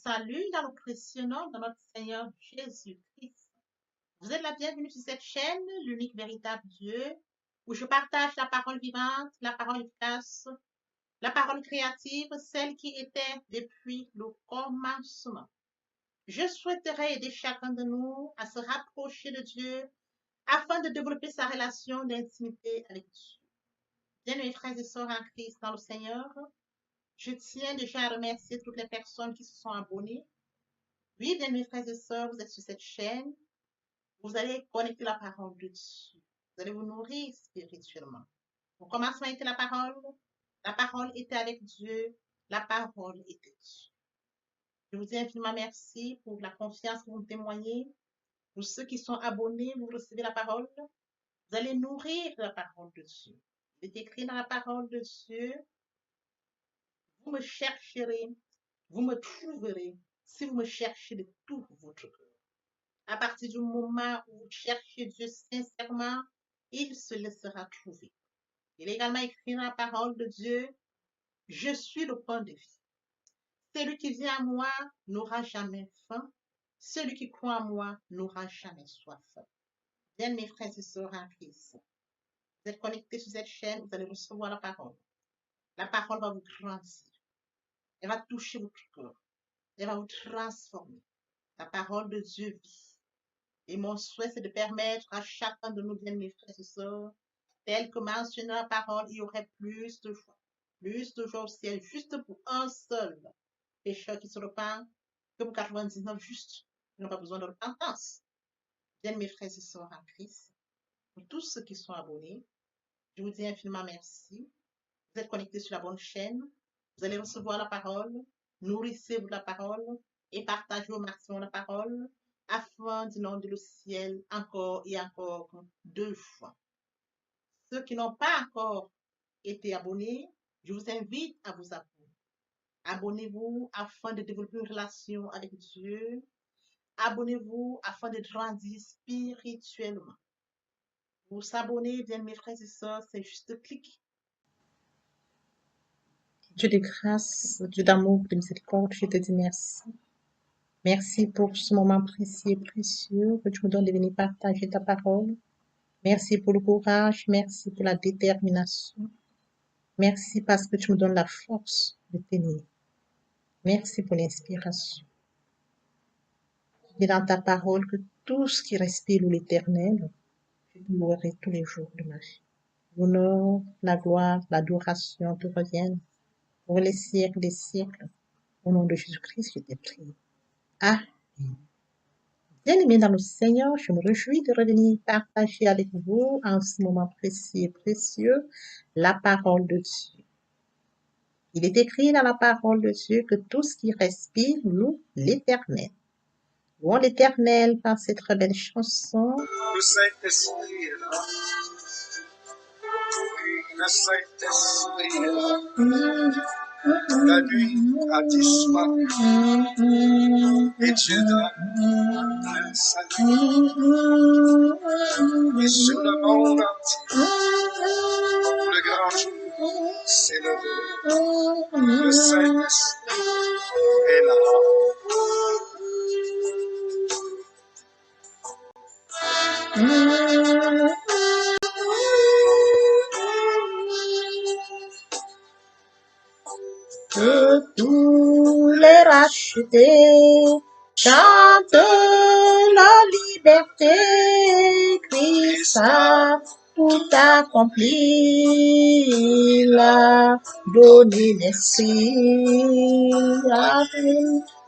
salue dans le précieux nom de notre Seigneur Jésus-Christ. Vous êtes la bienvenue sur cette chaîne, l'unique véritable Dieu, où je partage la parole vivante, la parole efficace, la parole créative, celle qui était depuis le commencement. Je souhaiterais aider chacun de nous à se rapprocher de Dieu afin de développer sa relation d'intimité avec Dieu. Bien, mes frères et sœurs en Christ dans le Seigneur, je tiens déjà à remercier toutes les personnes qui se sont abonnées. Oui, bien, mes frères et sœurs, vous êtes sur cette chaîne. Vous allez connecter la parole de Dieu. Vous allez vous nourrir spirituellement. Au commencement était la parole. La parole était avec Dieu. La parole était Dieu. Je vous dis infiniment merci pour la confiance que vous me témoignez. Pour ceux qui sont abonnés, vous recevez la parole. Vous allez nourrir la parole de Dieu. Il est écrit dans la parole de Dieu. Vous me chercherez, vous me trouverez si vous me cherchez de tout votre cœur. À partir du moment où vous cherchez Dieu sincèrement, il se laissera trouver. Il est également écrit dans la parole de Dieu, je suis le pain de vie. Celui qui vient à moi n'aura jamais faim. Celui qui croit en moi n'aura jamais soif. Bien, mes frères et sœurs en Christ, vous êtes connectés sur cette chaîne, vous allez recevoir la parole. La parole va vous grandir. Elle va toucher votre cœur. Elle va vous transformer. La parole de Dieu vit. Et mon souhait, c'est de permettre à chacun de nous, bien mes frères et sœurs, tel que mentionné dans la parole, il y aurait plus de joie au ciel, juste pour un seul pécheur qui se repent, que pour 99 justes qui n'ont pas besoin de repentance. Bien mes frères et sœurs en Christ, pour tous ceux qui sont abonnés, je vous dis infiniment merci. Vous êtes connectés sur la bonne chaîne, vous allez recevoir la parole, nourrissez-vous de la parole et partagez au maximum la parole afin d'inonder le ciel encore et encore 2 fois. Ceux qui n'ont pas encore été abonnés, je vous invite à vous abonner. Abonnez-vous afin de développer une relation avec Dieu. Abonnez-vous afin de grandir spirituellement. Pour s'abonner, bien mes frères et sœurs, c'est juste cliquer. Dieu de grâce, Dieu d'amour, de miséricorde, je te dis merci. Merci pour ce moment précieux et précieux que tu me donnes de venir partager ta parole. Merci pour le courage, merci pour la détermination. Merci parce que tu me donnes la force de tenir. Merci pour l'inspiration. Et dans ta parole que tout ce qui respire l'éternel, je te louerai tous les jours de ma vie. L'honneur, la gloire, l'adoration te reviennent pour les siècles des siècles. Au nom de Jésus-Christ, je t'ai prié. Amen. Bien-aimés dans le Seigneur, je me réjouis de revenir partager avec vous en ce moment précieux et précieux la parole de Dieu. Il est écrit dans la parole de Dieu que tout ce qui respire loue l'Éternel. Louons l'Éternel par cette très belle chanson. Le Saint-Esprit est là. Le Saint-Esprit est là. La nuit a disparu et Dieu donne le salut. Et sur le monde entier, le grand jour s'est levé. Le Saint-Esprit est là. Que tous les rachetés chantent la liberté, Christ a tout accompli, il a donné l'esprit, a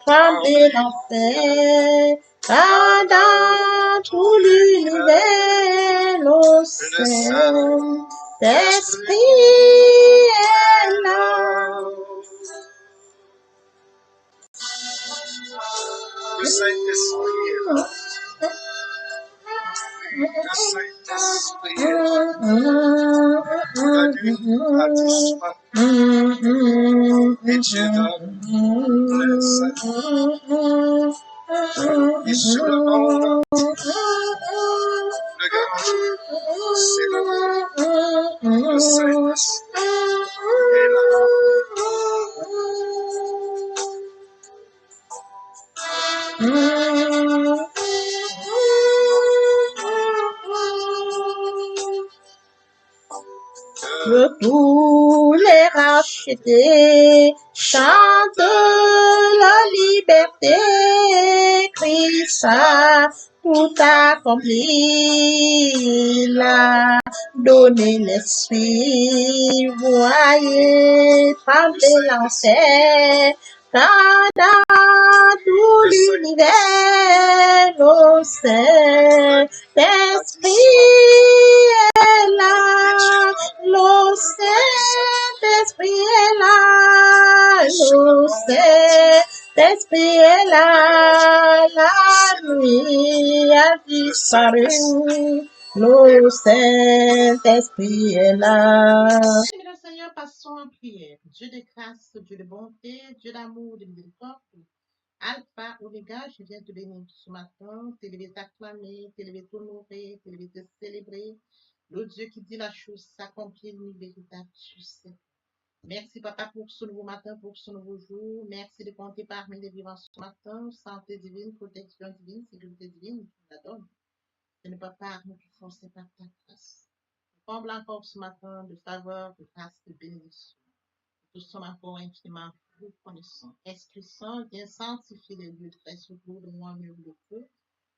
tremblé l'enfer, car dans tout l'univers, le Saint-Esprit est là. Le Saint-Esprit est là. Le Saint-Esprit est là. La nuit a disparu et Dieu donne le salut. Et sur le monde entier, le grand jour s'est levé. Le Saint-Esprit est là. Que tous les rachetés chantent la liberté. Christ a tout accompli. Il a donné l'esprit. Voyez trembler l'enfer. Quand dans tout l'univers, nos Saint-Esprit est là. Le Saint-Esprit est là. Le Saint-Esprit est là. La nuit a disparu. Le Saint-Esprit est là. Bien, Seigneur, passons en prière. Dieu de grâce, Dieu de bonté, Dieu d'amour, de miséricorde. Alpha, Oméga, je viens te bénir ce matin, t'élever, t'acclamer, t'élever, t'honorer, t'élever, te célébrer. Le Dieu qui dit la chose s'accomplit, une véritable succès. Merci, Papa, pour ce nouveau matin, pour ce nouveau jour. Merci de compter parmi les vivants ce matin. Santé divine, protection divine, sécurité divine, tu la donnes. Ce n'est pas par nous qui font, c'est par ta grâce. Comble encore ce matin de faveur, de grâce, de bénédiction. Nous sommes encore infiniment reconnaissants. Esprit Saint, viens sanctifier les lieux très secours de moi, mieux de feu,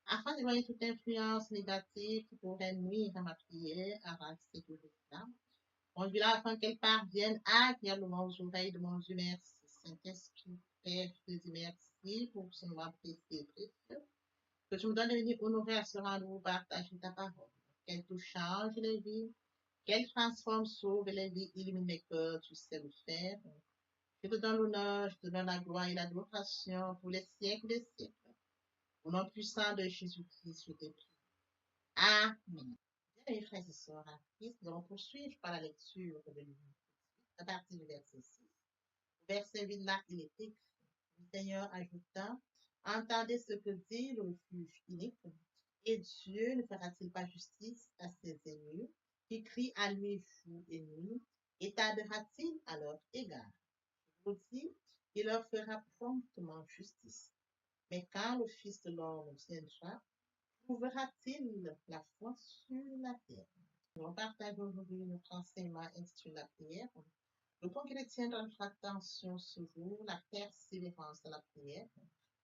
afin d'éloigner toute influence négative qui pourrait nuire à ma prière, à ma sécurité. Conduis-la afin qu'elle parvienne agréablement aux oreilles de mon Dieu. Merci, Saint-Esprit, Père, je te dis merci pour ce moment précieux et précieux. Que tu me donnes de venir honorer à ce rendez-vous, partager ta parole. Qu'elle te change les vies, qu'elle transforme, sauve les vies, illumine les cœurs, tu sais le faire. Je te donne l'honneur, je te donne la gloire et l'adoration pour les siècles des siècles. Au nom puissant de Jésus-Christ, je te prie. Amen. Bien, mes frères et sœurs en Christ, nous allons poursuivre par la lecture de l'Évangile à partir du verset 6. Le verset 8 là, il est écrit. Le Seigneur ajouta, entendez ce que dit le juge inique, et Dieu ne fera-t-il pas justice à ses ennemis qui crient à lui jour et nuit, et tardera-t-il à leur égard? Je vous dis, il leur fera promptement justice. Mais quand le Fils de l'homme viendra, trouvera-t-il la foi sur la terre? Nous partageons aujourd'hui notre enseignement intitulé la prière. Le point qui retient dans notre attention ce jour, la persévérance de la prière,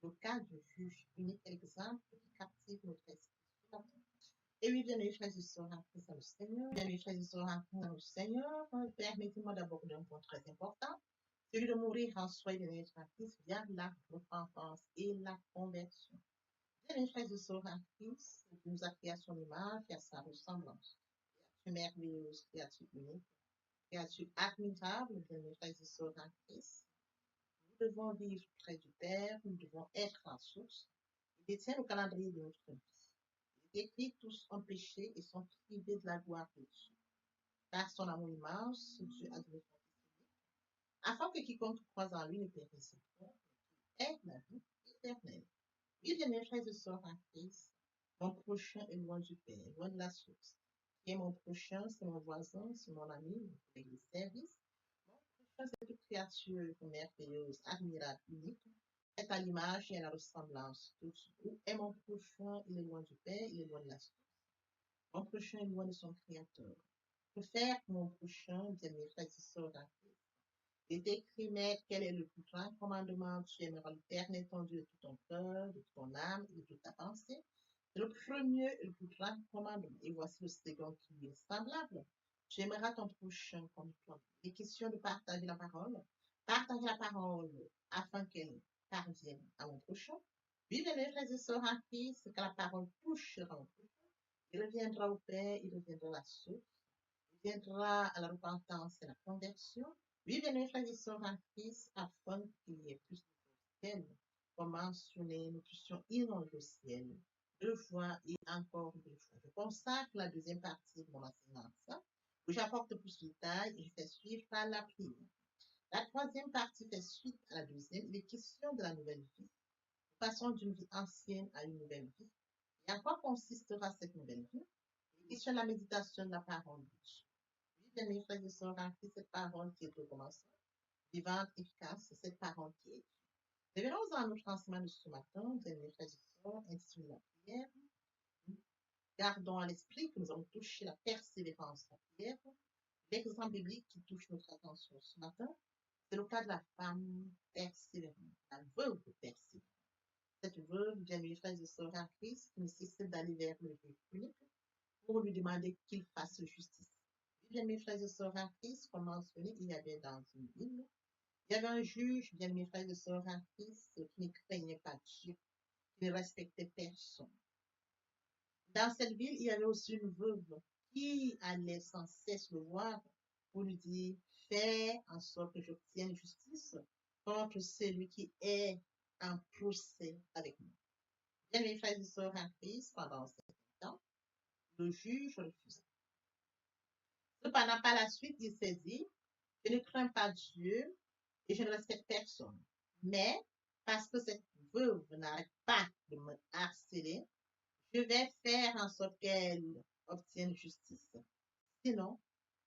le cas du juge unique exemple qui captive notre esprit. Et oui, bien, mes frères et sœurs, après ça, le Seigneur. Bien, mes frères et sœurs, après le Seigneur, permettez-moi d'aborder un point très important, celui de mourir en soi et de naître à Christ via la repentance et la conversion. Bien, mes frères et sœurs, en Christ, nous a créé à son image et à sa ressemblance. Créature merveilleuse, créature unique, créature admirable, bien, mes frères et sœurs, en Christ. Nous devons vivre près du Père, nous devons être la source. Il détient le calendrier de notre vie. Il écrit tous ont péché et sont privés de la gloire de Dieu. Par son amour immense, Dieu a donné son Fils, afin que quiconque croise en lui ne périsse point, ait la vie éternelle. Oui, bien, mes frères et sœurs en Christ, mon prochain est loin du Père, loin de la source. Qui est mon prochain, c'est mon voisin, c'est mon ami, mon collègue de service. Mon prochain, c'est toute créature merveilleuse, admirable, unique, est à l'image et à la ressemblance de Dieu. Et mon prochain, il est loin du Père, il est loin de la source. Mon prochain est loin de son Créateur. Que faire pour mon prochain, bien mes frères et sœurs en Christ? Il est écrit, mais quel est le plus grand commandement? Tu aimeras l'Éternel ton Dieu de tout ton cœur, de ton âme et de toute ta pensée. C'est le premier et le plus grand commandement. Et voici le second qui lui est semblable. Tu aimeras ton prochain comme toi. Il est question de partager la parole. Partager la parole afin qu'elle parvienne à mon prochain. Oui, bien mes frères et sœurs en Christ, que la parole touchera mon prochain. Il reviendra au Père, il reviendra à la source, il viendra à la repentance et à la conversion. Oui, bien, mes frères et sœurs en Christ, afin qu'il y ait plus de ciel, comme mentionné, nous puissions inonder le ciel 2 fois et encore 2 fois. Je consacre la deuxième partie de mon enseignement à ça, où j'apporte plus de détails et je fais suivre par la prière. La troisième partie fait suite à la deuxième. Il est question de la nouvelle vie. Nous passons d'une vie ancienne à une nouvelle vie. Et à quoi consistera cette nouvelle vie? Question de la méditation de la parole de Dieu. Oui, bien, mes frères et sœurs, en Christ, cette parole qui est au commencement, vivante, efficace, c'est cette parole qui est. Revenons à notre enseignement de ce matin, bien-aimés frères et sœurs, intitulé la prière. Gardons à l'esprit que nous avons touché la persévérance en prière. L'exemple biblique qui touche notre attention ce matin, c'est le cas de la femme persévérante, la veuve persévérante. Cette veuve, bien-aimés frères et sœurs en Christ, nécessite d'aller vers le juge unique pour lui demander qu'il fasse justice. Bien-aimés frères et sœurs en Christ, comme mentionné, il y avait dans une Bible, il y avait un juge, bien-aimés frères et sœurs en Christ, qui ne craignait pas Dieu, qui ne respectait personne. Dans cette ville, il y avait aussi une veuve qui allait sans cesse le voir pour lui dire, fais en sorte que j'obtienne justice contre celui qui est en procès avec moi. Bien, mes frères et sœurs en Christ, pendant ce temps, le juge refusa. Cependant, par la suite, il s'est dit, je ne crains pas Dieu et je ne respecte personne. Mais, parce que cette veuve n'arrête pas de me harceler, je vais faire en sorte qu'elle obtienne justice. Sinon,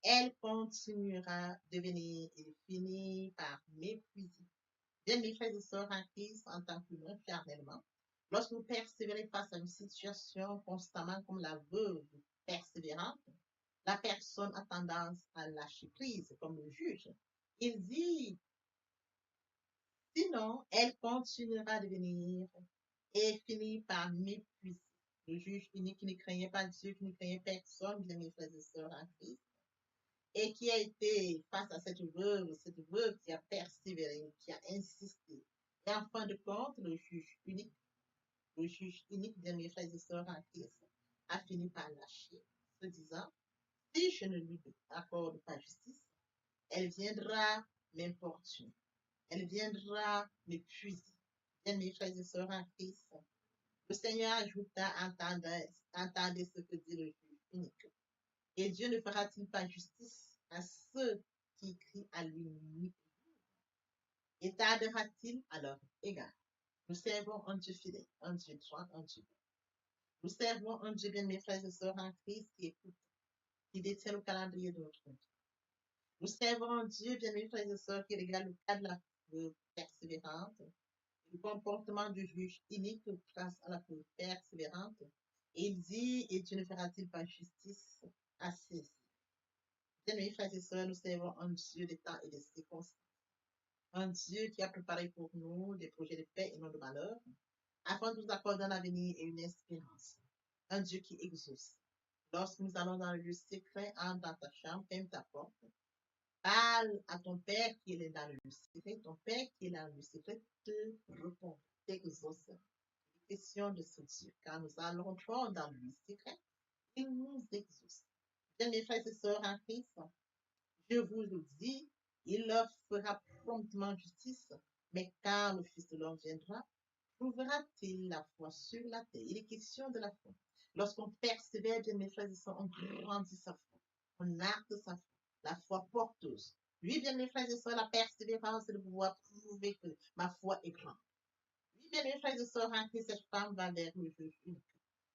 elle continuera de venir et finir par m'épuiser. Bien, mes frères et sœurs en Christ, en tant qu'humain, charnellement, lorsque vous persévérez face à une situation constamment comme la veuve persévérante, la personne a tendance à lâcher prise, comme le juge. Il dit, sinon, elle continuera de venir et finit par m'épuiser. Le juge unique qui ne craignait pas Dieu, qui ne craignait personne, bien mes frères et sœurs en Christ, et qui a été face à cette veuve qui a persévéré, qui a insisté. Et en fin de compte, le juge unique, bien mes frères et sœurs en Christ, a fini par lâcher, se disant, si je ne lui accorde pas justice, elle viendra m'importuner, elle viendra m'épuiser. Bien mes frères et sœurs en Christ, le Seigneur ajouta, entendez ce que dit le juge unique. Et Dieu ne fera-t-il pas justice à ceux qui crient à lui nuit et tardera-t-il à leur égard? Nous servons un Dieu fidèle, un Dieu droit, un Dieu bon. Nous servons un Dieu bien, mes frères et sœurs en Christ, qui écoute, qui détient le calendrier de notre vie. Nous servons un Dieu, bien, mes frères et sœurs, qui regarde le cas de la persévérante, le comportement du juge unique face à la persévérante. Et il dit, et Dieu ne fera-t-il pas justice à ceux-ci? Bien, mes frères et sœurs, nous servons un Dieu des temps et des circonstances. Un Dieu qui a préparé pour nous des projets de paix et non de malheur, afin de nous accorder un avenir et une espérance. Un Dieu qui exauce. Lorsque nous allons dans le lieu secret, entre dans ta chambre, ferme ta porte, parle à ton Père qui est dans le lieu secret. Ton Père qui est dans le lieu secret te répond, t'exauce. Question de ce Dieu. Quand nous allons dans le lieu secret, il nous exauce. Bien, mes frères et sœurs en Christ, je vous le dis, il leur fera promptement justice, mais quand le Fils de l'homme viendra, trouvera-t-il la foi sur la terre? Il est question de la foi. Lorsqu'on persévère, bien mes frères et sœurs, on grandit sa foi, on arde sa foi, la foi porteuse. Oui, bien mes frères et sœurs, la persévérance, c'est de pouvoir prouver que ma foi est grande. Oui, bien mes frères et sœurs, en Christ, cette femme va vers le juge unique.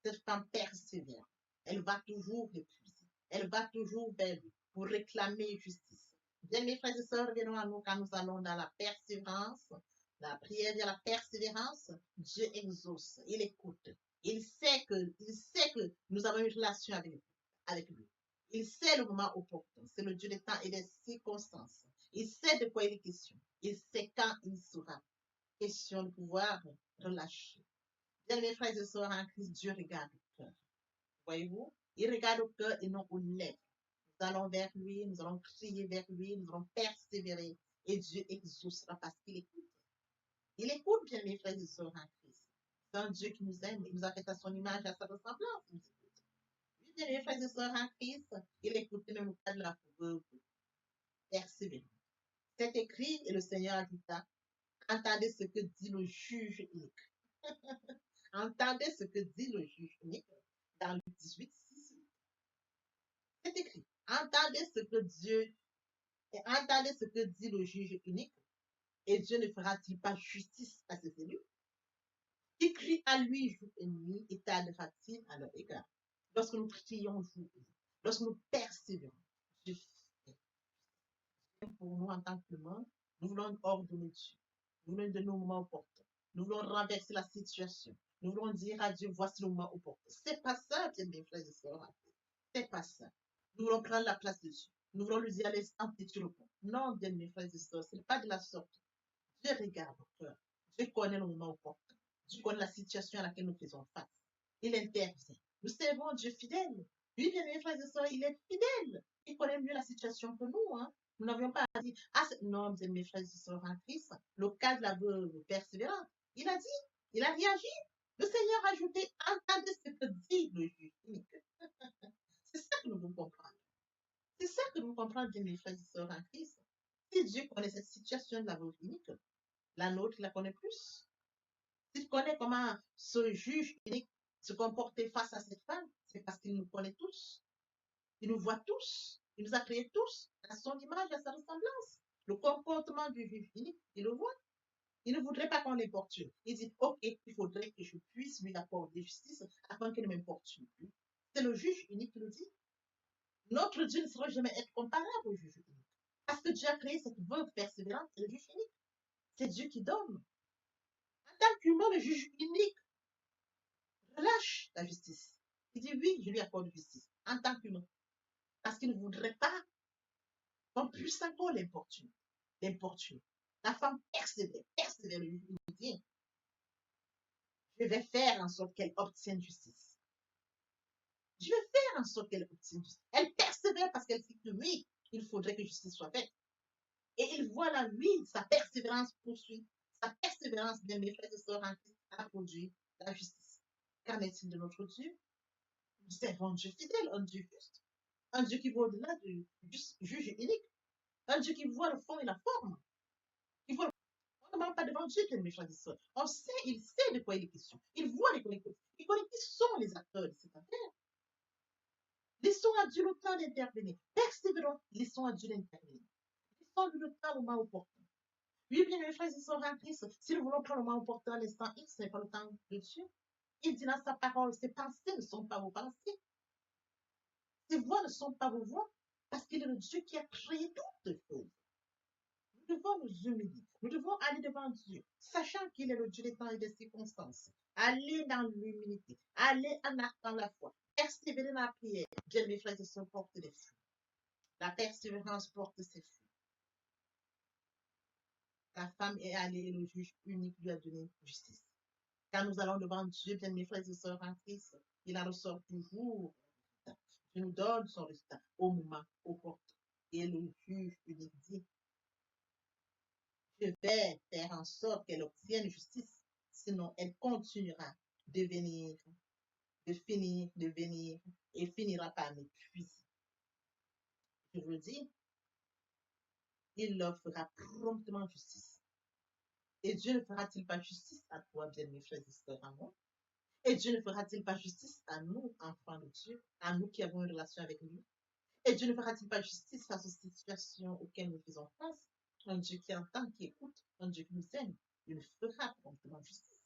Cette femme persévère. Elle va toujours l'épuiser. Elle va toujours vers lui pour réclamer justice. Bien, mes frères et sœurs, revenons à nous quand nous allons dans la persévérance, la prière de la persévérance. Dieu exauce, il écoute. Il sait que nous avons une relation avec lui. Il sait le moment opportun. C'est le Dieu des temps et des circonstances. Il sait de quoi il est question. Il sait quand il sera question de pouvoir relâcher. Bien, mes frères et sœurs en Christ, Dieu regarde au cœur. Voyez-vous? Il regarde au cœur et non aux lèvres. Nous allons vers lui, nous allons crier vers lui, nous allons persévérer et Dieu exaucera parce qu'il écoute. Il écoute bien, mes frères et sœurs en Christ. C'est un Dieu qui nous aime, il nous a fait à son image, à sa ressemblance. Oui, bien, mes frères et sœurs en Christ, il écoute même au cas de la veuve persévérante. C'est écrit et le Seigneur ajouta, entendez ce que dit le juge unique. Entendez ce que dit le juge unique dans Luc 18, 6. C'est écrit. Entendez ce que dit le juge unique, et Dieu ne fera-t-il pas justice à ses élus? Qui crie à lui jour et nuit, et tardera-t-il à leur égard? Lorsque nous crions jour et nuit, lorsque nous persévérons, Dieu fait pour nous en tant qu'humains, nous voulons ordonner Dieu. Nous voulons donner au moment opportun. Nous voulons renverser la situation. Nous voulons dire à Dieu, voici le moment opportun. C'est pas ça, bien mes frères et sœurs. C'est pas ça. Nous voulons prendre la place de Dieu. Nous voulons lui dire à l'instant, tu réponds. Non, bien mes frères et sœurs, ce n'est pas de la sorte. Dieu regarde au cœur. Dieu connaît le moment opportun. Dieu connaît la situation à laquelle nous faisons face. Il intervient. Nous servons Dieu fidèle. Lui, bien mes frères et sœurs, il est fidèle. Il connaît mieux la situation que nous. Hein. Nous n'avions pas dit, ah non, bien mes frères et sœurs en Christ, le cas de la veuve persévérante. Il a dit, il a réagi. Le Seigneur a ajouté, entendez ce que dit le juge unique. C'est ça que nous devons comprendre. C'est ça que nous comprenons, bien mes frères et sœurs en Christ. Si Dieu connaît cette situation de la veuve unique, la nôtre, il la connaît plus. S'il connaît comment ce juge unique se comportait face à cette femme, c'est parce qu'il nous connaît tous. Il nous voit tous. Il nous a créés tous à son image, à sa ressemblance. Le comportement du juge unique, il le voit. Il ne voudrait pas qu'on l'importune. Il dit, OK, il faudrait que je puisse lui accorder justice afin qu'il ne m'importune plus. C'est le juge unique qui le dit. Notre Dieu ne saurait jamais être comparable au juge unique. Parce que Dieu a créé cette veuve persévérante, c'est le juge unique. C'est Dieu qui donne. En tant qu'humain, le juge unique relâche la justice. Il dit oui, je lui accorde justice en tant qu'humain. Parce qu'il ne voudrait pas qu'on puisse encore l'importuner. La femme persévère, lui dit, je vais faire en sorte qu'elle obtienne justice. Je vais faire en sorte qu'elle obtienne justice. Elle persévère parce qu'elle sait que oui, il faudrait que justice soit faite. Et il voit là, lui, sa persévérance poursuit. Sa persévérance, bien mes frères et sœurs en Christ, a produit la justice. Qu'en est-il de notre Dieu? Nous servons un Dieu fidèle, un Dieu juste, un Dieu qui va au-delà du juge unique, un Dieu qui voit le fond et la forme. Qui voit le... On ne demande pas devant Dieu qu'il est méchant des sols. On sait, il sait de quoi il est question. Il voit les connaît. Il connaît qui sont les acteurs de cette affaire. Laissons à Dieu le temps d'intervenir. Persévérons, laissons à Dieu d'intervenir. Laissons-lui le temps, le moment opportun. Oui, bien, mes frères et sœurs en Christ, si nous voulons prendre le moment opportun à l'instant X, ce n'est pas le temps de Dieu. Il dit dans sa parole, ses pensées ne sont pas vos pensées. Ses voix ne sont pas vos voix, parce qu'il est le Dieu qui a créé toutes choses. Nous devons nous humilier. Nous devons aller devant Dieu, sachant qu'il est le Dieu des temps et des circonstances. Aller dans l'humilité, aller en actant la foi, persévérer dans la prière. Bien, mes frères et sœurs, portent des fruits. La persévérance porte ses fruits. La femme est allée et le juge unique lui a donné justice. Quand nous allons devant Dieu, bien, mes frères et sœurs en Christ, il en ressort toujours. Dieu nous donne son résultat au moment opportun. Et le juge unique dit, je vais faire en sorte qu'elle obtienne justice, sinon elle continuera de venir, de venir, et finira par m'épuiser. Je veux dire, il leur fera promptement justice. Et Dieu ne fera-t-il pas justice à toi, bien mes frères et sœurs, à moi? Et Dieu ne fera-t-il pas justice à nous, enfants de Dieu, à nous qui avons une relation avec lui? Et Dieu ne fera-t-il pas justice face aux situations auxquelles nous faisons face? Un Dieu qui entend, qui écoute, un Dieu qui nous aime, il fera promptement justice.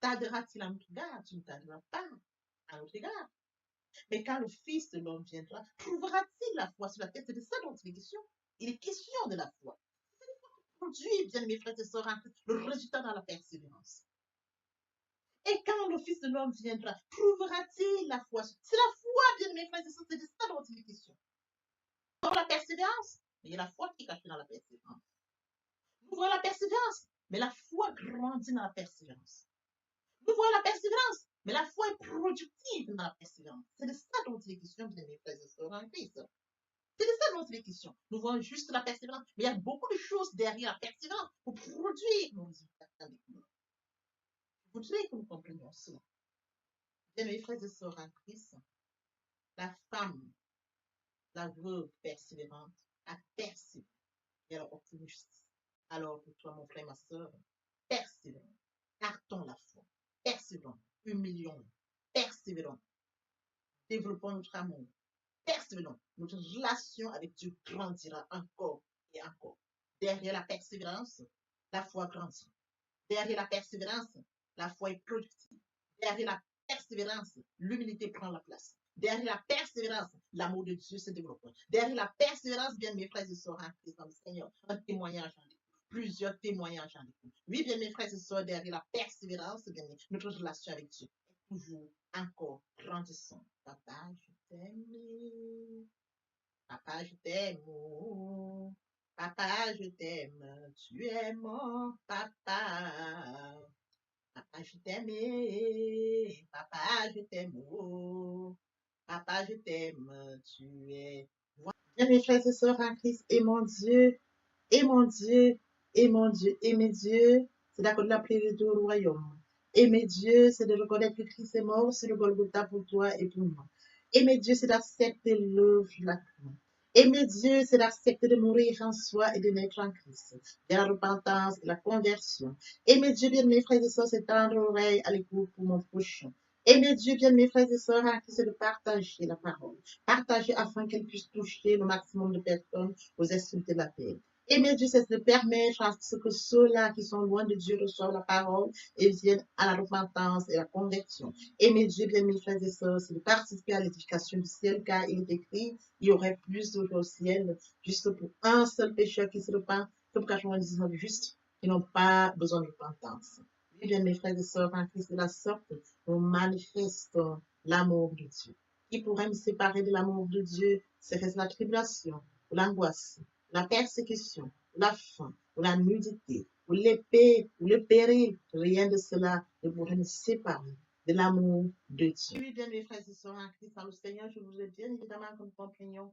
Tardera-t-il à notre égard? Tu ne tarderas pas à notre égard. Mais quand le Fils de l'homme viendra, trouvera-t-il la foi sur la tête? C'est de ça dont il est question. Il est question de la foi. Produit, bien mes frères et sœurs, le résultat dans la persévérance. Et quand le Fils de l'homme viendra, trouvera-t-il la foi? C'est la foi, bien mes frères et sœurs, c'est de ça dont il est question. Pour la persévérance, mais il y a la foi qui est cachée dans la persévérance. Nous voyons la persévérance, mais la foi grandit dans la persévérance. Nous voyons la persévérance, mais la foi est productive dans la persévérance. C'est de ça dont il est question, bien mes frères et sœurs en Christ. C'est de ça dont il est question. Nous voyons juste la persévérance, mais il y a beaucoup de choses derrière la persévérance pour produire nos résultats avec nous. Je voudrais que nous comprenions cela. Bien mes frères et sœurs en Christ, la femme, la veuve persévérante, a persévéré et elle a obtenu justice. Alors pour toi, mon frère, ma sœur, persévérons. Gardons la foi. Persévérons. Humilions. Persévérons. Développons notre amour. Persévérons. Notre relation avec Dieu grandira encore et encore. Derrière la persévérance, la foi grandit. Derrière la persévérance, la foi est productive. Derrière la persévérance, l'humilité prend la place. Derrière la persévérance, l'amour de Dieu se développe. Derrière la persévérance, bien mes frères et sœurs en Christ, dans le Seigneur, un témoignage en lui. plusieurs témoignages en écoute. Oui, bien mes frères et sœurs, derrière la persévérance, bien, notre relation avec Dieu est toujours encore grandissante. Papa, je t'aime. Papa, je t'aime. Papa, je t'aime. Tu es mon papa. Papa, je t'aime. Papa, je t'aime. Papa, je t'aime. Tu es. Bien, mes frères et sœurs en Christ, et mon Dieu, et mon Dieu, et mon Dieu, aimer Dieu, c'est d'accorder la priorité au royaume. Aimer Dieu, c'est de reconnaître que Christ est mort sur le Golgotha pour toi et pour moi. Aimer Dieu, c'est d'accepter l'œuvre de la croix. Aimer Dieu, c'est d'accepter de mourir en soi et de naître en Christ, de la repentance et la conversion. Aimer Dieu, bien mes frères et sœurs, c'est tendre l'oreille à l'écoute pour mon prochain. Aimer Dieu, bien mes frères et sœurs, en Christ, c'est de partager la parole. Partager afin qu'elle puisse toucher le maximum de personnes aux extrémités de la terre. Aimer Dieu, c'est de permettre à ce que ceux-là qui sont loin de Dieu reçoivent la parole et viennent à la repentance et à la conversion. Aimer Dieu, bien mes frères et sœurs, c'est de participer à l'édification du ciel, car il est écrit, il y aurait plus d'eau au ciel, juste pour un seul pécheur qui se repent, que pour 99 justes qui n'ont pas besoin de repentance. Oui, bien mes frères et sœurs, en Christ de la sorte, nous manifestons l'amour de Dieu. Qui pourrait me séparer de l'amour de Dieu? Serait-ce la tribulation, ou l'angoisse, la persécution, ou la faim, ou la nudité, ou l'épée, ou le péril? Rien de cela ne pourrait me séparer de l'amour de Dieu. Oui, bien mes frères et sœurs en Christ, par le Seigneur, je voudrais bien évidemment que nous comprenions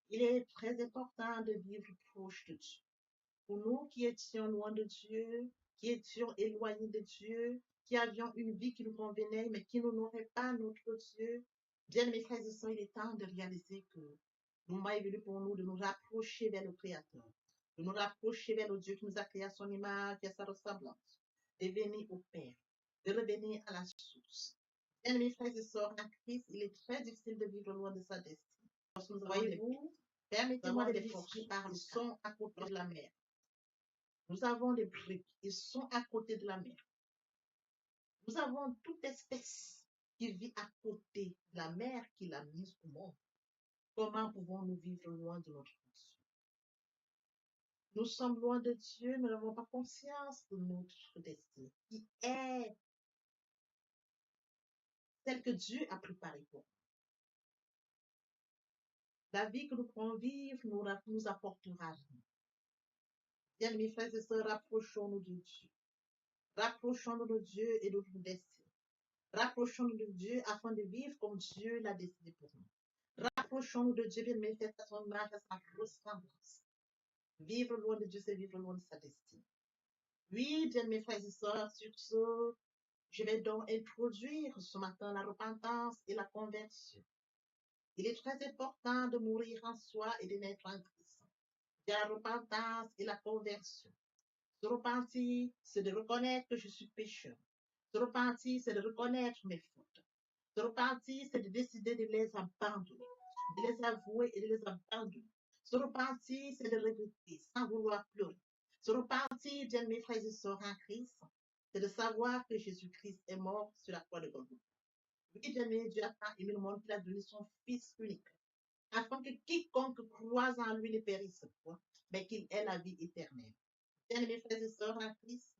qu'il est très important de vivre proche de Dieu. Pour nous qui étions loin de Dieu, qui étions éloignés de Dieu, qui avions une vie qui nous convenait, mais qui n'honorait pas notre Dieu, bien mes frères et sœurs, il est temps de réaliser que le moment est venu pour nous de nous rapprocher vers le Créateur, de nous rapprocher vers le Dieu qui nous a créé à son image et à sa ressemblance, de venir au Père, de revenir à la source. Bien mes frères et sœurs, en Christ, il est très difficile de vivre loin de sa destinée. Voyez-vous, permettez-moi de l'esprit par le son à côté de la mer. Nous avons des briques, ils sont à côté de la mer. Nous avons toute espèce qui vit à côté de la mer qu'il a mise au monde. Comment pouvons-nous vivre loin de notre Dieu? Nous sommes loin de Dieu, nous n'avons pas conscience de notre destinée, qui est celle que Dieu a préparée pour nous. La vie que nous pourrons vivre nous apportera rien. Bien, mes frères et sœurs, rapprochons-nous de Dieu. Rapprochons-nous de Dieu et de notre destinée. Rapprochons-nous de Dieu afin de vivre comme Dieu l'a décidé pour nous. Rapprochons-nous de Dieu, bien manifester à son image, à sa ressemblance. Vivre loin de Dieu, c'est vivre loin de sa destinée. Oui, bien mes frères et sœurs, sur ce, je vais donc introduire ce matin la repentance et la conversion. Il est très important de mourir en soi et de naître en Christ. Il y a la repentance et la conversion. Se repentir, c'est de reconnaître que je suis pécheur. Se repentir, c'est de reconnaître mes fautes. Se repentir, c'est de décider de les abandonner, de les avouer et de les abandonner. Se repentir, c'est de regretter sans vouloir pleurer. Se repentir, bien mes frères et sœurs en Christ, c'est de savoir que Jésus-Christ est mort sur la croix de Golgotha. Oui, bien mes Dieu a tant aimé le monde qu'il a donné son Fils unique, afin que quiconque croise en lui ne périsse point, mais qu'il ait la vie éternelle. Bien mes frères et sœurs en Christ,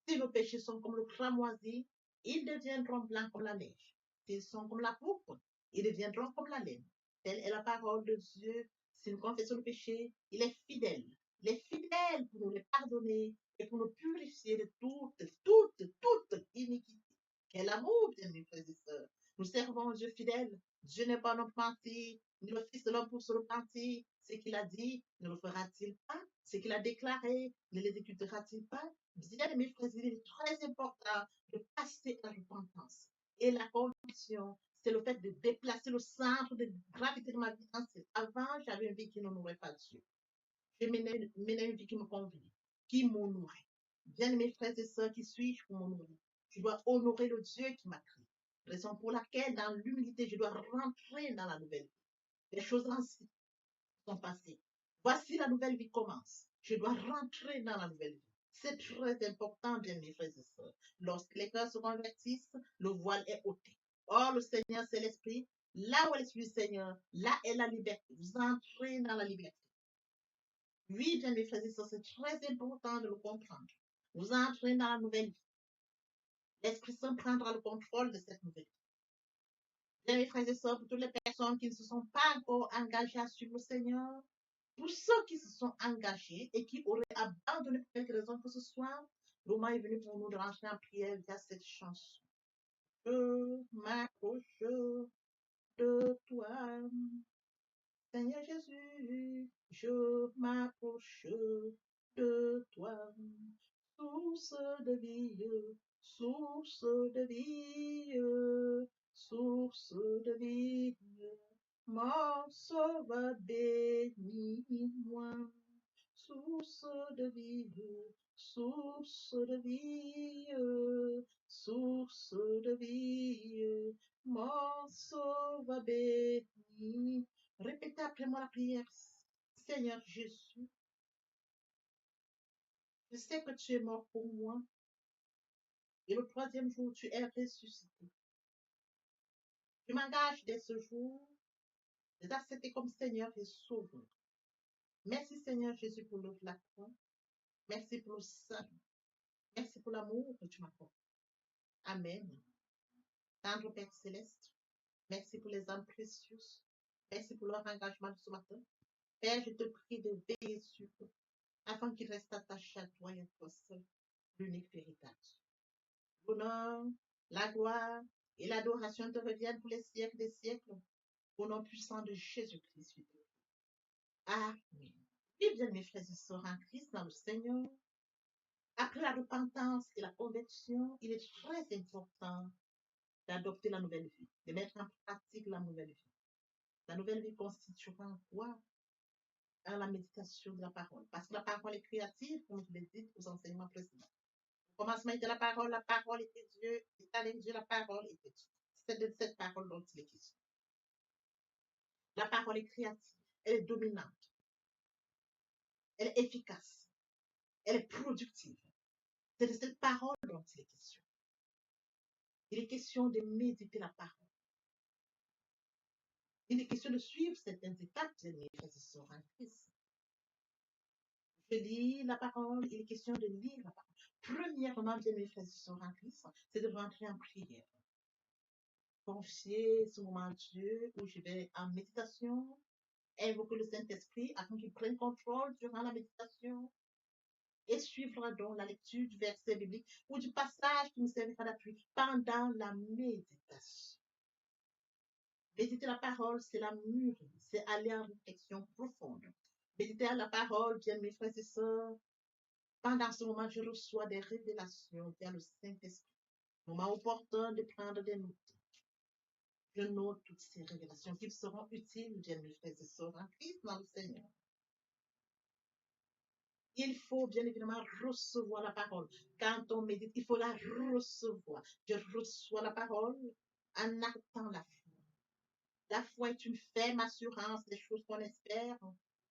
si nos péchés sont comme le cramoisi, ils deviendront blancs comme la neige. S'ils sont comme la pourpre, ils deviendront comme la laine. Telle est la parole de Dieu. Si nous confessons le péché, il est fidèle. Il est fidèle pour nous les pardonner et pour nous purifier de toute iniquité. Quel amour, bien mes frères et sœurs. Nous servons un Dieu fidèle. Dieu n'est pas notre menti, ni le Fils de l'homme pour se repentir. Ce qu'il a dit, ne le fera-t-il pas? Ce qu'il a déclaré, ne l'exécutera-t-il pas? Bien, mes frères, il est très important de passer à la repentance. Et la conviction, c'est le fait de déplacer le centre de gravité de ma vie ancienne. Avant, j'avais une vie qui n'honorait pas Dieu. Je menais une vie qui me convenait, qui m'honorait. Bien, mes frères et sœurs, qui suis-je pour m'honorer? Je dois honorer le Dieu qui m'a créé. Raison pour laquelle, dans l'humilité, je dois rentrer dans la nouvelle vie. Les choses anciennes sont passées. Voici la nouvelle vie commence. Je dois rentrer dans la nouvelle vie. C'est très important, bien mes frères et sœurs. Lorsque les cœurs se convertissent, le voile est ôté. Or, le Seigneur, c'est l'Esprit. Là où est l'Esprit du Seigneur, là est la liberté. Vous entrez dans la liberté. Oui, bien mes frères et sœurs, c'est très important de le comprendre. Vous entrez dans la nouvelle vie. L'Esprit Saint prendra le contrôle de cette nouvelle vie. Bien mes frères et sœurs, pour toutes les personnes qui ne se sont pas encore engagées à suivre le Seigneur, pour ceux qui se sont engagés et qui auraient abandonné pour quelque raison que ce soit, le moment est venu pour nous de rentrer en prière via cette chanson. Je m'approche de toi, Seigneur Jésus, je m'approche de toi, source de vie, source de vie, source de vie, mon sauveur bénis-moi, source de vie, source de vie, source de vie, mon sauveur bénis. Répétez après moi la prière. Seigneur Jésus, je sais que tu es mort pour moi et le troisième jour tu es ressuscité. Je m'engage dès ce jour de t'accepter comme Seigneur et Sauveur. Merci Seigneur Jésus pour l'œuvre de la croix. Merci pour le salut. Merci pour l'amour que tu m'apportes. Amen. Tendre Père Céleste, merci pour les âmes précieuses. Merci pour leur engagement de ce matin. Père, je te prie de veiller sur eux afin qu'ils restent attachés à toi et à toi seul, l'unique véritable. L'honneur, la gloire et l'adoration te reviennent pour les siècles des siècles, au nom puissant de Jésus-Christ. Amen. Et bien, mes frères et sœurs en Christ, dans le Seigneur, après la repentance et la conversion, il est très important d'adopter la nouvelle vie, de mettre en pratique la nouvelle vie. La nouvelle vie constituera quoi? À la méditation de la parole. Parce que la parole est créative, comme je l'ai dit aux enseignements précédents. Au commencement était la parole était Dieu, et avec Dieu, la parole était Dieu. C'est de cette parole dont il est question. La parole est créative, elle est dominante, elle est efficace, elle est productive. C'est de cette parole dont il est question. Il est question de méditer la parole. Il est question de suivre certaines étapes de mes frères et sœurs en Christ. Je lis la parole, il est question de lire la parole. Premièrement, bien mes frères et sœurs en Christ, c'est de rentrer en prière. Confier ce moment à Dieu où je vais en méditation, invoquer le Saint-Esprit afin qu'il prenne contrôle durant la méditation et suivre donc la lecture du verset biblique ou du passage qui nous servira d'appui pendant la méditation. Méditer la parole, c'est la mûrir, c'est aller en réflexion profonde. Méditer à la parole, bien mes frères et sœurs, pendant ce moment, je reçois des révélations vers le Saint-Esprit. Moment opportun de prendre des notes. Je note toutes ces révélations qui seront utiles, bien mes frères et sœurs, en Christ dans le Seigneur. Il faut bien évidemment recevoir la parole. Quand on médite, il faut la recevoir. Je reçois la parole en actant la foi. La foi est une ferme assurance des choses qu'on espère,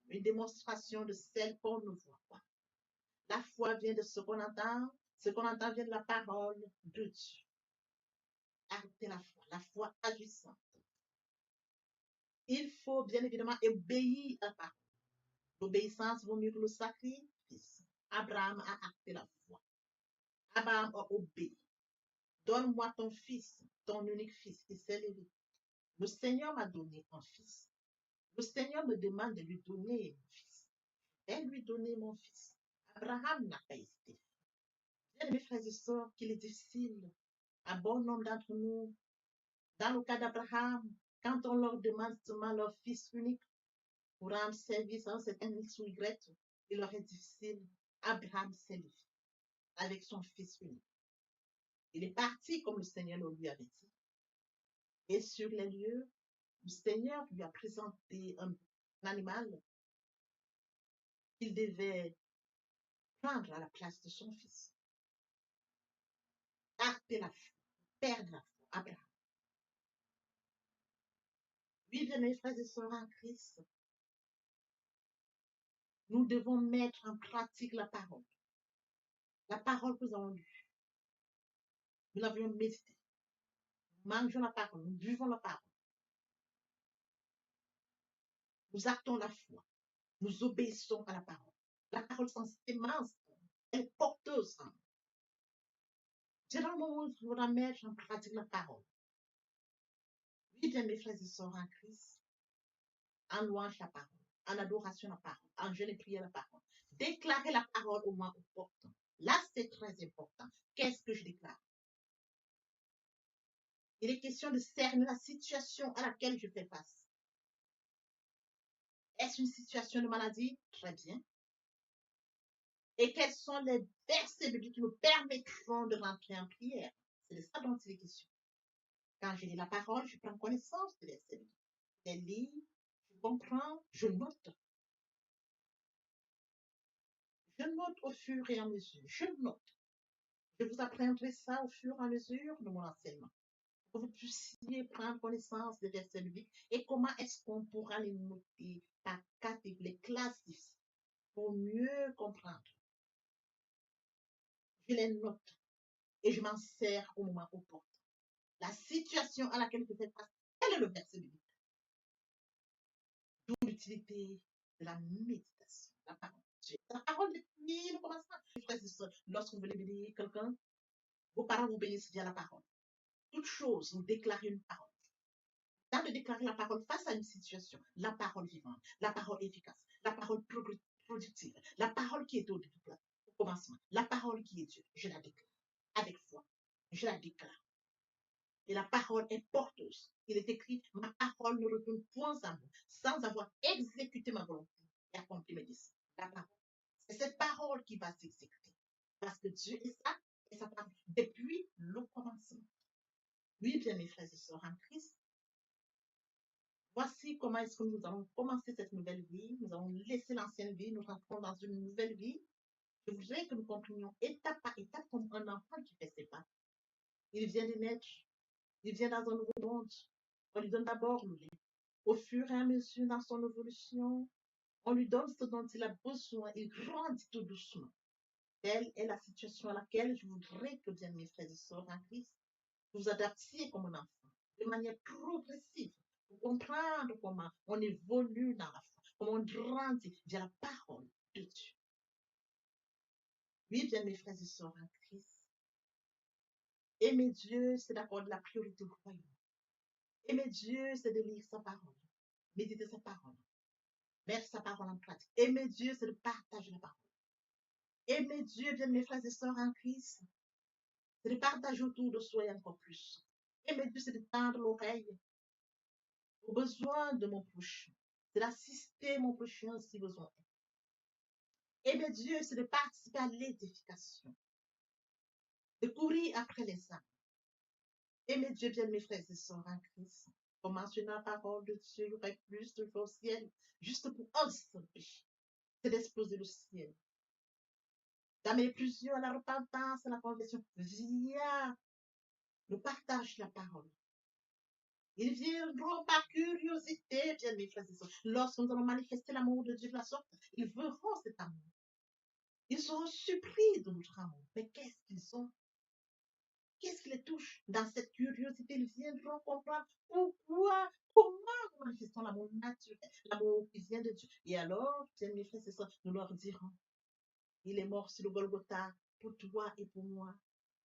une démonstration de celles qu'on ne voit pas. La foi vient de ce qu'on entend vient de la parole de Dieu. Acter la foi agissante. Il faut bien évidemment obéir à la parole. L'obéissance vaut mieux que le sacrifice. Abraham a acté la foi. Abraham a obéi. Donne-moi ton fils, ton unique fils, qui s'est levé. Le Seigneur m'a donné un fils. Le Seigneur me demande de lui donner mon fils. Et lui donner mon fils. Abraham n'a pas hésité. Bien, mes frères et sœurs, qu'il est difficile à bon nombre d'entre nous, dans le cas d'Abraham, quand on leur demande seulement leur fils unique pour rendre service à un certain X ou Y, il leur est difficile. Abraham s'est levé avec son fils unique. Il est parti comme le Seigneur le lui avait dit. Et sur les lieux, le Seigneur lui a présenté un animal qu'il devait prendre à la place de son fils. Acter la foi, perdre la foi, Abraham. Oui, bien mes frères et sœurs en Christ, nous devons mettre en pratique la parole. La parole que nous avons lue. Nous l'avions médité. Nous mangeons la parole, nous buvons la parole. Nous actons la foi. Nous obéissons à la parole. La parole sans sémence, elle est porteuse. C'est dans le moment où je vous ramène, j'en pratique la parole. Oui, bien mes frères et sœurs en Christ, en louange la parole, en adoration la parole, en jeûne et prière la parole. Déclarer la parole au moins opportun. Là, c'est très important. Qu'est-ce que je déclare? Il est question de cerner la situation à laquelle je fais face. Est-ce une situation de maladie? Très bien. Et quels sont les versets bibliques qui me permettront de rentrer en prière? C'est de ça dont il est question. Quand je lis la parole, je prends connaissance des versets bibliques. Je les lis, je comprends, je note. Je note au fur et à mesure. Je note. Je vous apprendrai ça au fur et à mesure de mon enseignement. Pour que vous puissiez prendre connaissance des versets bibliques et comment est-ce qu'on pourra les noter par catégorie, les classifier pour mieux comprendre. Je les note et je m'en sers au moment opportun. La situation à laquelle je fais face, quel est le verset biblique? D'où l'utilité de la méditation, la parole de Dieu. La parole depuis le commencement. Frères et sœurs, lorsque vous voulez bénir quelqu'un, vos parents vous bénissent via la parole. Toute chose, vous déclarez une parole. Dans de déclarer la parole face à une situation, la parole vivante, la parole efficace, la parole productive, la parole qui est au commencement, la parole qui est Dieu, je la déclare avec foi. Je la déclare. Et la parole est porteuse. Il est écrit, ma parole ne retourne point à moi, sans avoir exécuté ma volonté et accompli mes désirs. La parole. C'est cette parole qui va s'exécuter. Parce que Dieu est ça, et sa parole, depuis le commencement. Oui, bien mes frères et sœurs en Christ, voici comment est-ce que nous allons commencer cette nouvelle vie. Nous allons laisser l'ancienne vie, nous rentrons dans une nouvelle vie. Je voudrais que nous comprenions étape par étape comme un enfant qui fait ses pas. Il vient de naître, il vient dans un nouveau monde. On lui donne d'abord le lait. Au fur et à mesure dans son évolution, on lui donne ce dont il a besoin. Il grandit tout doucement. Telle est la situation à laquelle je voudrais que, bien mes frères et sœurs en Christ, vous adaptiez comme un enfant, de manière progressive, pour comprendre comment on évolue dans la foi, comment on grandit via la parole de Dieu. Oui, bien mes frères et sœurs en Christ, aimer Dieu, c'est d'accorder la priorité au royaume. Aimer Dieu, c'est de lire sa parole, méditer sa parole, mettre sa parole en pratique. Aimer Dieu, c'est de partager la parole. Aimer Dieu, bien mes frères et sœurs en Christ, c'est de partager autour de soi encore plus. Aimer Dieu, c'est de tendre l'oreille aux besoins de mon prochain. C'est d'assister mon prochain si besoin est. Aimer Dieu, c'est de participer à l'édification, de courir après les âmes. Aimer Dieu, bien mes frères et sœurs en Christ. Pour mentionner la parole de Dieu, il y aurait plus de choses au ciel, juste pour un seul péché. C'est d'exploser le ciel. D'amener plusieurs à la repentance, à la conversion, via le partage de la parole. Ils viendront par curiosité, bien mes frères et sœurs. Lorsque nous allons manifester l'amour de Dieu de la sorte, ils verront cet amour. Ils seront surpris de notre amour. Mais qu'est-ce qu'ils ont? Qu'est-ce qui les touche? Dans cette curiosité, ils viendront comprendre pourquoi, comment nous manifestons l'amour naturel, l'amour qui vient de Dieu. Et alors, bien mes frères et sœurs, nous leur dirons, il est mort sur le Golgotha pour toi et pour moi.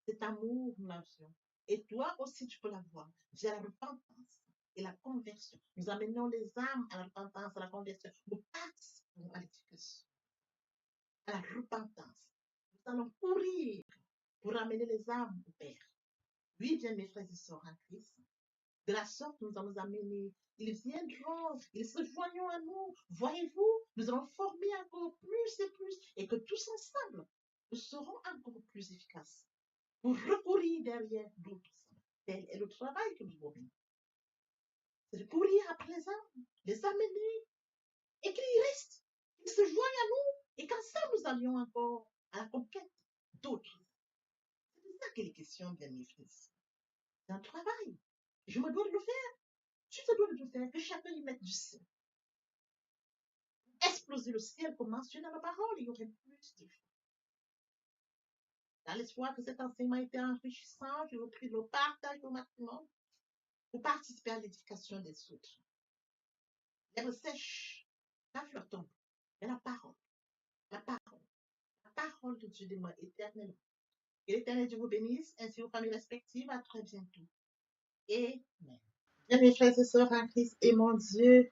Cet amour, nous l'avions. Et toi aussi, tu peux l'avoir via la repentance et la conversion. Nous amenons les âmes à la repentance, à la conversion. Nous participons à l'éducation, à la repentance. Nous allons courir pour amener les âmes au Père. Oui, bien mes frères et sœurs en Christ. De la sorte, nous allons amener. Ils viendront, ils se joindront à nous. Voyez-vous, nous allons former encore plus et plus. Et que tous ensemble, nous serons encore plus efficaces pour recourir derrière d'autres âmes. Tel est le travail que nous devons faire. C'est de courir après les amener, et qu'ils restent, qu'ils se joignent à nous, et qu'ensemble nous allions encore à la conquête d'autres. C'est de ça qu'il est question, bien mes frères. C'est un travail. Je me dois de le faire. Tu te dois de le faire, que chacun y mette du sien. Exploser le ciel, comme mentionné dans la parole, il y aurait plus de choses. Dans l'espoir que cet enseignement était enrichissant, je vous prie de le partager au maximum pour participer à l'édification des autres. L'herbe sèche, la fleur tombe, mais la parole La parole de Dieu demeure éternellement. Que l'Éternel Dieu vous bénisse, ainsi vos familles respectives. À très bientôt. Amen. Bien, mes frères et sœurs en Christ, et mon Dieu,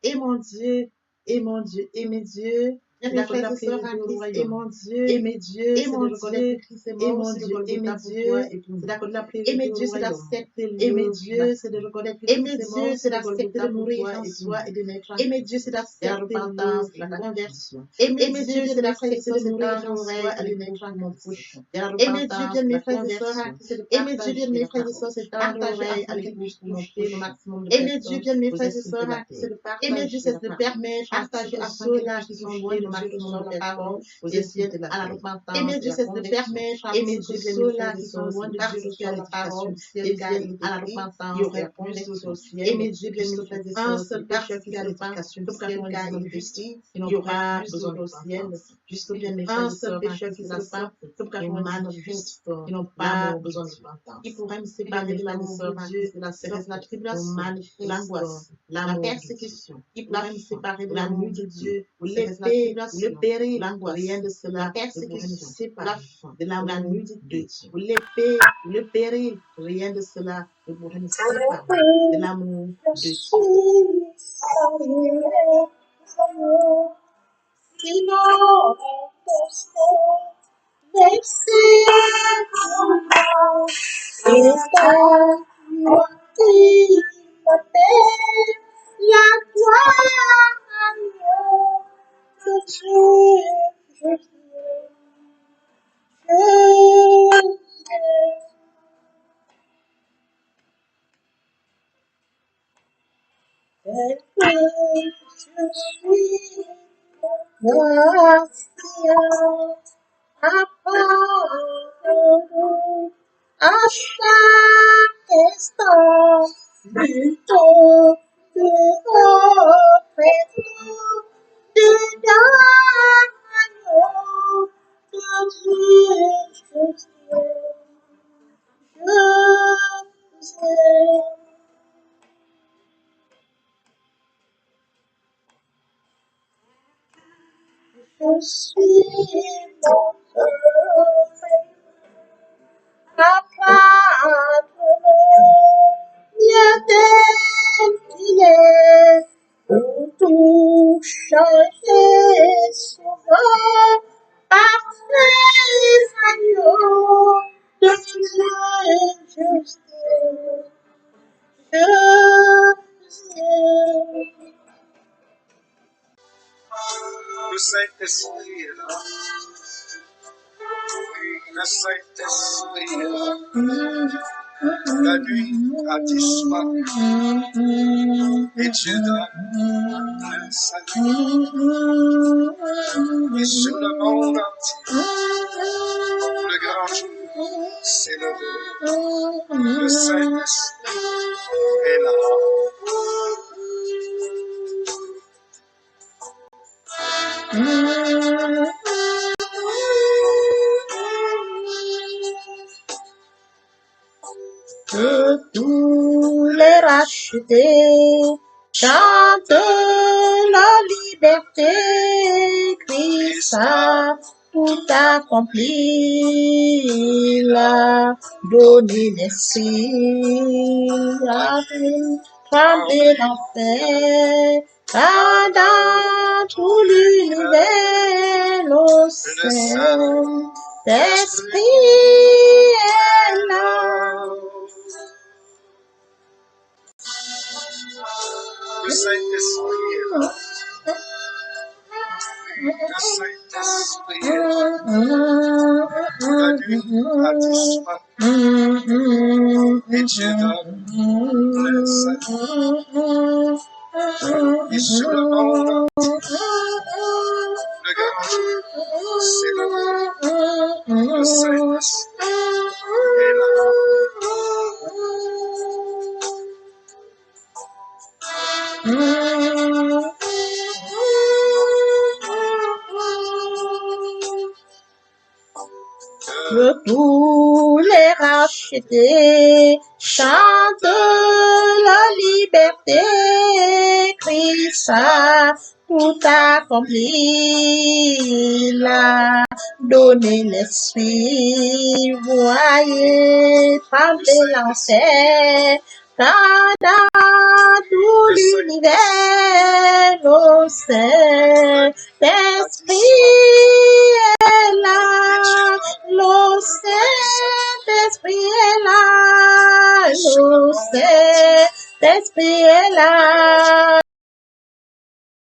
et mon Dieu, et mon Dieu, et mes dieux. Bien, mes frères et sœurs en Christ, et mon Dieu, et mes dieux, et mon Dieu, et mon Dieu, et mes dieux, c'est d'accomplir et mes dieux, c'est d'accepter et mes dieux, c'est de reconnaître et mes dieux, c'est d'accepter de mourir en soi et de naître en et mes dieux, c'est d'accepter la conversion. Et mes dieux, c'est d'accepter de mourir en soi et de naître en Christ. Et mes dieux, bien mes frères et sœurs, et mes dieux, bien mes frères et sœurs, c'est partager afin qu'elle puisse toucher le maximum de personnes. Et mes dieux, bien mes frères et sœurs, c'est de partager. Et mes dieux, c'est de permettre partager afin que ceux qui sont loin de maximum de personnes viennent à la repentance. Et mes dieux, c'est de permettre et mes dieux, ceux-là qui sont loin de Dieu reçoivent la parole, viennent à la repentance. Il y aurait plus au ciel. Et mes dieux, bien mes frères et sœurs, un seul pécheur qui se repent, comme quand on a investi, il n'y aura plus au ciel. Juste bien mes frères et sœurs, pécheur qui se repent, comme quand on manifeste, ils n'ont pas besoin de repentance. Ils pourraient me séparer de l'amour de Dieu, de la tribulation, l'angoisse, la persécution. Ils pourraient me séparer de l'amour de Dieu, l'épée, le péril, l'angoisse, rien de cela, la persécution, la faim, de l'amour de Dieu. L'épée, le péril, rien de cela ne pourrait me séparer de l'amour de Dieu. Le Saint-Esprit est là. Oui, le Saint-Esprit est là. La nuit a disparu et Dieu donne le salut. Et sur le monde entier, le grand jour s'est levé. Le Saint-Esprit est là. Que tous les rachetés chantent la liberté, Christ a tout accompli, il a donné l'esprit, a tremblé l'enfer, car dans tout l'univers, le Saint-Esprit est là. Le Saint-Esprit est là. Le Saint-Esprit est là. La nuit a disparu et Dieu donne le salut. Et sur le monde entier, le grand jour s'est levé. Le Saint-Esprit est là. Que tous les rachetés chantent la liberté, Christ a tout accompli, là, donner l'esprit, voyez, trembler l'enfer, car dans tout l'univers, nos Saint-Esprit est là, le Saint-Esprit est là, le Saint-Esprit est là.